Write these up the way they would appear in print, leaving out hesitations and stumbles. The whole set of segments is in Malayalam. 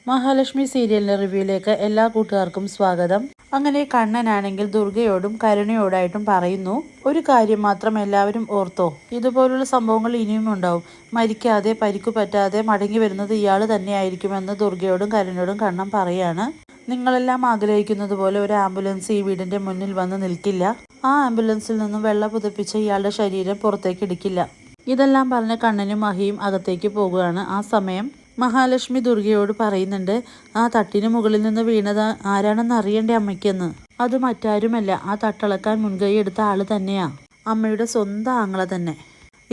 മഹാലക്ഷ്മി സീരിയലിന്റെ റിവ്യൂയിലേക്ക് എല്ലാ കൂട്ടുകാർക്കും സ്വാഗതം. അങ്ങനെ കണ്ണനാണെങ്കിൽ ദുർഗയോടും കരുണയോടായിട്ടും പറയുന്നു, ഒരു കാര്യം മാത്രം എല്ലാവരും ഓർത്തോ, ഇതുപോലുള്ള സംഭവങ്ങൾ ഇനിയും ഉണ്ടാവും. മരിക്കാതെ പരിക്കു പറ്റാതെ മടങ്ങി വരുന്നത് ഇയാൾ തന്നെയായിരിക്കുമെന്ന് ദുർഗയോടും കരുണയോടും കണ്ണൻ പറയാണ്. നിങ്ങളെല്ലാം ആഗ്രഹിക്കുന്നത് പോലെ ഒരു ആംബുലൻസ് ഈ വീടിന്റെ മുന്നിൽ വന്ന് നിൽക്കില്ല. ആ ആംബുലൻസിൽ നിന്നും വെള്ളം പുതപ്പിച്ച ഇയാളുടെ ശരീരം പുറത്തേക്ക് എടുക്കില്ല. ഇതെല്ലാം പറഞ്ഞ് കണ്ണനും മഹിയും അകത്തേക്ക് പോകുകയാണ്. ആ സമയം മഹാലക്ഷ്മി ദുർഗയോട് പറയുന്നുണ്ട്, ആ തട്ടിന് മുകളിൽ നിന്ന് വീണത് ആരാണെന്ന് അറിയണ്ടേ അമ്മയ്ക്കെന്ന്. അത് മറ്റാരുമല്ല, ആ തട്ടളക്കാൻ മുൻകൈ എടുത്ത ആള് തന്നെയാ, അമ്മയുടെ സ്വന്തം ആങ്ങള തന്നെ.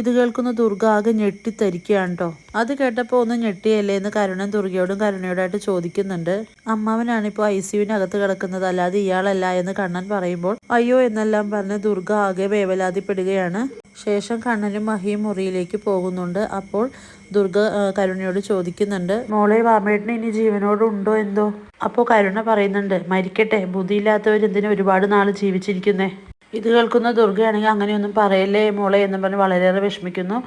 ഇത് കേൾക്കുന്ന ദുർഗ ആകെ ഞെട്ടിത്തരിക്കുകയാണ് കേട്ടോ. അത് കേട്ടപ്പോൾ ഒന്ന് ഞെട്ടിയല്ലേ എന്ന് കരുണൻ ദുർഗയോടും കരുണയോടായിട്ട് ചോദിക്കുന്നുണ്ട്. അമ്മാവനാണിപ്പോൾ ICUവിനകത്ത് കിടക്കുന്നത്, അല്ലാതെ ഇയാളല്ല എന്ന് കണ്ണൻ പറയുമ്പോൾ അയ്യോ എന്നെല്ലാം പറഞ്ഞ് ദുർഗ ആകെ വേവലാതിപ്പെടുകയാണ്. ശേഷം കണ്ണനും മഹിയും മുറിയിലേക്ക് പോകുന്നുണ്ട്. അപ്പോൾ ദുർഗ കരുണയോട് ചോദിക്കുന്നുണ്ട്, മോളെ വാമേട്ടന് ഇനി ജീവനോടുണ്ടോ എന്തോ. അപ്പോൾ കരുണ പറയുന്നുണ്ട്, മരിക്കട്ടെ, ബുദ്ധിയില്ലാത്തവരെന്തിനു ഒരുപാട് നാൾ ജീവിച്ചിരിക്കുന്നേ. ഇത് കേൾക്കുന്ന ദുർഗയാണെങ്കിൽ അങ്ങനെയൊന്നും പറയല്ലേ മോളെ എന്ന് പറഞ്ഞ് വളരെയേറെ വിഷമിക്കുന്നു.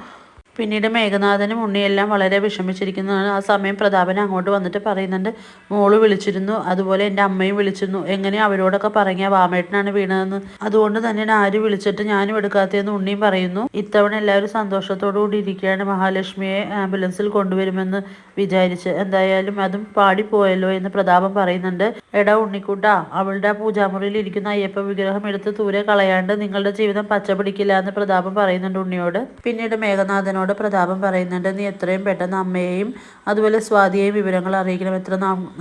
പിന്നീട് മേഘനാഥനും ഉണ്ണിയെല്ലാം വളരെ വിഷമിച്ചിരിക്കുന്നതാണ്. ആ സമയം പ്രതാപൻ അങ്ങോട്ട് വന്നിട്ട് പറയുന്നുണ്ട്, മോള് വിളിച്ചിരുന്നു, അതുപോലെ എൻ്റെ അമ്മയും വിളിച്ചിരുന്നു. എങ്ങനെ അവരോടൊക്കെ പറഞ്ഞ വാമേട്ടനാണ് വീണതെന്ന്. അതുകൊണ്ട് തന്നെയാണ് ആര് വിളിച്ചിട്ട് ഞാനും എടുക്കാത്തതെന്ന് ഉണ്ണിയും പറയുന്നു. ഇത്തവണ എല്ലാവരും സന്തോഷത്തോടു കൂടി ഇരിക്കുകയാണ്. മഹാലക്ഷ്മിയെ ആംബുലൻസിൽ കൊണ്ടുവരുമെന്ന് വിചാരിച്ച്. എന്തായാലും അതും പാടിപ്പോയല്ലോ എന്ന് പ്രതാപൻ പറയുന്നുണ്ട്. എടാ ഉണ്ണിക്കുട്ട, അവളുടെ ആ പൂജാമുറിയിൽ ഇരിക്കുന്ന അയ്യപ്പ വിഗ്രഹം എടുത്ത് ദൂരെ കളയാണ്ട് നിങ്ങളുടെ ജീവിതം പച്ചപിടിക്കില്ല എന്ന് പ്രതാപൻ പറയുന്നുണ്ട് ഉണ്ണിയോട്. പിന്നീട് മേഘനാഥനോട് പ്രതാപൻ പറയുന്നുണ്ട്, നീ എത്രയും പെട്ടെന്ന് അമ്മയെയും അതുപോലെ സ്വാതിയെയും വിവരങ്ങൾ അറിയിക്കണം.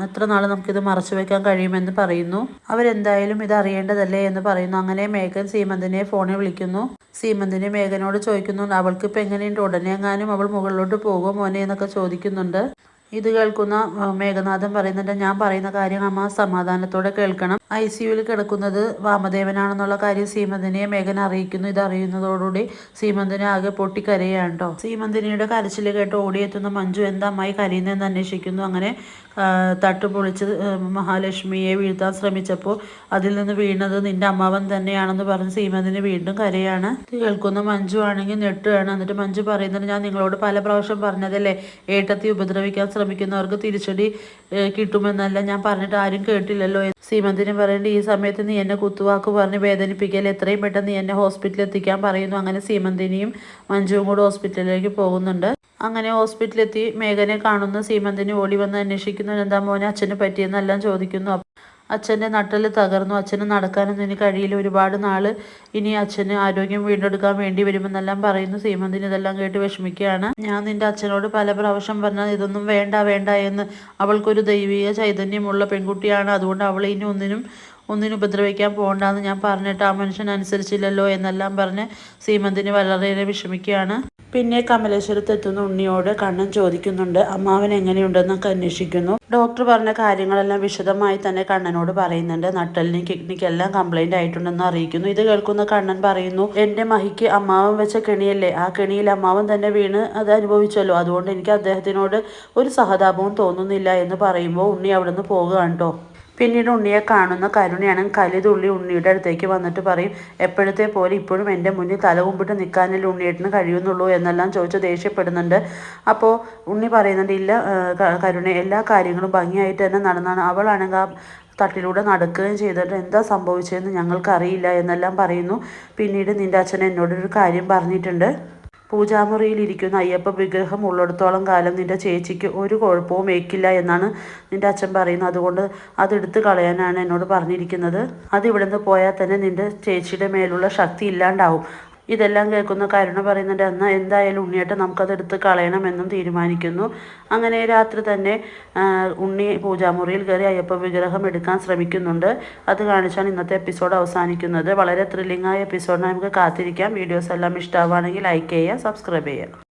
എത്ര നാൾ നമുക്കിത് മറച്ചു വെക്കാൻ കഴിയുമെന്ന് പറയുന്നു. അവരെന്തായാലും ഇത് അറിയേണ്ടതല്ലേ എന്ന് പറയുന്നു. അങ്ങനെ മേഘൻ സീമന്തിനെ ഫോണിൽ വിളിക്കുന്നു. സീമന്തിനെ മേഘനോട് ചോദിക്കുന്നു, അവൾക്ക് ഇപ്പം എങ്ങനെയുണ്ട്, ഉടനെ എങ്ങാനും അവൾ മുകളിലോട്ട് പോകുമോ മോനെ എന്നൊക്കെ ചോദിക്കുന്നുണ്ട്. ഇത് കേൾക്കുന്ന മേഘനാഥൻ പറയുന്നുണ്ട്, ഞാൻ പറയുന്ന കാര്യം അമ്മ സമാധാനത്തോടെ കേൾക്കണം. ICUവിൽ കിടക്കുന്നത് വാമദേവനാണെന്നുള്ള കാര്യം സീമന്തിനിയെ മേഘൻ അറിയിക്കുന്നു. ഇത് അറിയുന്നതോടുകൂടി സീമന്തിനെ ആകെ പൊട്ടിക്കരയാണ് കേട്ടോ. സീമന്തിനിയുടെ കരച്ചിൽ കേട്ട് ഓടിയെത്തുന്ന മഞ്ജു എന്താ അമ്മായി കരയുന്നതെന്ന് അന്വേഷിക്കുന്നു. അങ്ങനെ തട്ട് പൊളിച്ച് മഹാലക്ഷ്മിയെ വീഴ്ത്താൻ ശ്രമിച്ചപ്പോൾ അതിൽ നിന്ന് വീണത് നിന്റെ അമ്മാവൻ തന്നെയാണെന്ന് പറഞ്ഞ് സീമന്തിന് വീണ്ടും കരയാണ്. കേൾക്കുന്ന മഞ്ജു ആണെങ്കിൽ ഞെട്ടുകയാണ്. എന്നിട്ട് മഞ്ജു പറയുന്നത്, ഞാൻ നിങ്ങളോട് പല പ്രാവശ്യം പറഞ്ഞതല്ലേ, ഏട്ടത്തി ഉപദ്രവിക്കാൻ ശ്രമിക്കുന്നവർക്ക് തിരിച്ചടി കിട്ടുമെന്നല്ല ഞാൻ പറഞ്ഞിട്ട് ആരും കേട്ടില്ലല്ലോ. സീമന്തിന് പറയേണ്ട ഈ സമയത്ത് നീ എന്നെ കുത്തുവാക്ക് പറഞ്ഞ് വേദനിപ്പിക്കൽ, എത്രയും പെട്ടെന്ന് നീ എന്നെ ഹോസ്പിറ്റലിൽ എത്തിക്കാൻ പറയുന്നു. അങ്ങനെ സീമന്തിനിയും മഞ്ജുവും കൂടെ ഹോസ്പിറ്റലിലേക്ക് പോകുന്നുണ്ട്. അങ്ങനെ ഹോസ്പിറ്റലിലെത്തി മേഘനെ കാണുന്ന സീമന്തിന് ഓടി വന്ന് അന്വേഷിക്കുന്നു, എന്താ മോനെ അച്ഛന് പറ്റിയെന്നെല്ലാം ചോദിക്കുന്നു. അച്ഛൻ്റെ നട്ടല് തകർന്നു, അച്ഛന് നടക്കാനൊന്നും ഇനി കഴിയില്ല, ഒരുപാട് നാൾ ഇനി അച്ഛന് ആരോഗ്യം വീണ്ടെടുക്കാൻ വേണ്ടി വരുമെന്നെല്ലാം പറയുന്നു. സീമന്തിന് ഇതെല്ലാം കേട്ട് വിഷമിക്കുകയാണ്. ഞാൻ നിന്റെ അച്ഛനോട് പല പ്രാവശ്യം പറഞ്ഞാൽ ഇതൊന്നും വേണ്ട വേണ്ട എന്ന്. അവൾക്കൊരു ദൈവിക ചൈതന്യമുള്ള പെൺകുട്ടിയാണ്, അതുകൊണ്ട് അവളെ ഇനി ഒന്നിനും ഉപദ്രവിക്കാൻ പോകണ്ടെന്ന് ഞാൻ പറഞ്ഞിട്ട് ആ മനുഷ്യൻ അനുസരിച്ചില്ലല്ലോ എന്നെല്ലാം പറഞ്ഞ് സീമന്തിന് വളരെയേറെ വിഷമിക്കുകയാണ്. പിന്നെ കമലേശ്വരത്ത് എത്തുന്ന ഉണ്ണിയോട് കണ്ണൻ ചോദിക്കുന്നുണ്ട്, അമ്മാവൻ എങ്ങനെയുണ്ടെന്നൊക്കെ അന്വേഷിക്കുന്നു. ഡോക്ടർ പറഞ്ഞ കാര്യങ്ങളെല്ലാം വിശദമായി തന്നെ കണ്ണനോട് പറയുന്നുണ്ട്. നട്ടലിനും കിഡ്നിക്കെല്ലാം കംപ്ലൈന്റ് ആയിട്ടുണ്ടെന്ന് അറിയിക്കുന്നു. ഇത് കേൾക്കുന്ന കണ്ണൻ പറയുന്നു, എൻ്റെ മഹിക്ക് അമ്മാവൻ വെച്ച കെണിയല്ലേ, ആ കെണിയിൽ അമ്മാവൻ തന്നെ വീണ് അത് അനുഭവിച്ചല്ലോ, അതുകൊണ്ട് എനിക്ക് അദ്ദേഹത്തിനോട് ഒരു സഹതാപവും തോന്നുന്നില്ല എന്ന് പറയുമ്പോൾ ഉണ്ണി അവിടെ നിന്ന് പോകുകയാണ് കേട്ടോ. പിന്നീട് ഉണ്ണിയെ കാണുന്ന കരുണയാണ് കലിതുള്ളി ഉണ്ണിയുടെ അടുത്തേക്ക് വന്നിട്ട് പറയും, എപ്പോഴത്തെ പോലെ ഇപ്പോഴും എൻ്റെ മുന്നിൽ തല കുമ്പിട്ട് നിൽക്കാനല്ലേ ഉണ്ണിയേട്ടന് കഴിയുന്നുള്ളൂ എന്നെല്ലാം ചോദിച്ച് ദേഷ്യപ്പെടുന്നുണ്ട്. അപ്പോൾ ഉണ്ണി പറയുന്നുണ്ട്, ഇല്ല കരുണ, എല്ലാ കാര്യങ്ങളും ഭംഗിയായിട്ട് തന്നെ നടന്നാണ്. അവളാണെങ്കിൽ ആ തട്ടിലൂടെ നടക്കുകയും ചെയ്തിട്ട് എന്താ സംഭവിച്ചതെന്ന് ഞങ്ങൾക്കറിയില്ല എന്നെല്ലാം പറയുന്നു. പിന്നീട് നിൻ്റെ അച്ഛൻ എന്നോടൊരു കാര്യം പറഞ്ഞിട്ടുണ്ട്, പൂജാമുറിയിലിരിക്കുന്ന അയ്യപ്പ വിഗ്രഹം ഉള്ളിടത്തോളം കാലം നിൻ്റെ ചേച്ചിക്ക് ഒരു കുഴപ്പവും ഏൽക്കില്ല എന്നാണ് നിൻ്റെ അച്ഛൻ പറയുന്നത്. അതുകൊണ്ട് അതെടുത്ത് കളയാനാണ് എന്നോട് പറഞ്ഞിരിക്കുന്നത്. അതിവിടെ നിന്ന് പോയാൽ തന്നെ നിൻ്റെ ചേച്ചിയുടെ മേലുള്ള ശക്തി ഇല്ലാണ്ടാവും. ഇതെല്ലാം കേൾക്കുന്ന കരുണ പറയുന്നുണ്ട്, എന്നാൽ എന്തായാലും ഉണ്ണിയേട്ടൻ നമുക്കതെടുത്ത് കളയണമെന്നും തീരുമാനിക്കുന്നു. അങ്ങനെ രാത്രി തന്നെ ഉണ്ണി പൂജാമുറിയിൽ കയറി അയ്യപ്പ വിഗ്രഹം എടുക്കാൻ ശ്രമിക്കുന്നുണ്ട്. അത് കാണിച്ചാണ് ഇന്നത്തെ എപ്പിസോഡ് അവസാനിക്കുന്നത്. വളരെ ത്രില്ലിംഗ് ആയ എപ്പിസോഡിന് നമുക്ക് കാത്തിരിക്കാം. വീഡിയോസ് എല്ലാം ഇഷ്ടമാവുകയാണെങ്കിൽ ലൈക്ക് ചെയ്യുക, സബ്സ്ക്രൈബ് ചെയ്യുക.